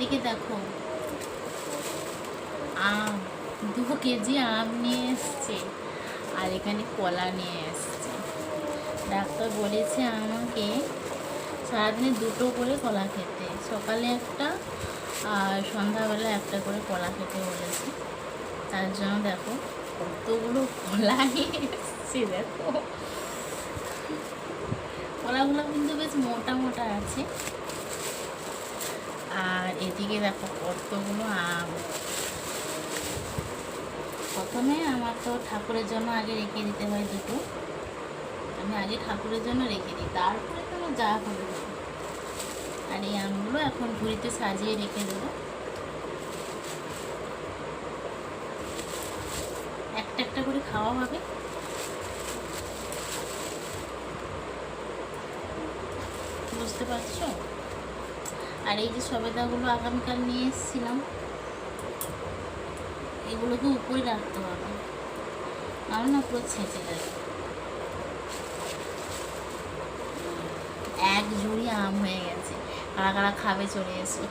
এদিকে দেখো আম, 2 কেজি আম নিয়ে এসছে, আর এখানে কলা নিয়ে এসছে। ডাক্তার বলেছে আমাকে সারাদিনে 2টো করে কলা খেতে, সকালে একটা আর সন্ধ্যাবেলা একটা করে কলা খেতে বলেছে। তার জন্য দেখো কতগুলো কলা নিয়ে এসছে। দেখো কলাগুলো কিন্তু বেশ মোটা মোটা আছে। আর এদিকে দেখো কতগুলো আম। প্রথমে আমার তো ঠাকুরের জন্য আগে রেখে দিতে হয় 2টো। আমি আগে ঠাকুরের জন্য রেখে দিই, তারপরে তো আমার যা হবে হবে। আর এই আমগুলো এখন ঝুড়িতে সাজিয়ে রেখে দেবো। একটা একটা করে খাওয়া হবে। বুঝতে পারছো? আর এই যে সবেদাগুলো আগামীকাল নিয়ে এসেছিলাম, এগুলোকে উপরে রাখতে হবে, আমার না পুরো ছেঁচে যাবে। 1 ঝুড়ি আম হয়ে গেছে। কারা কারা খাবে চলে এসো।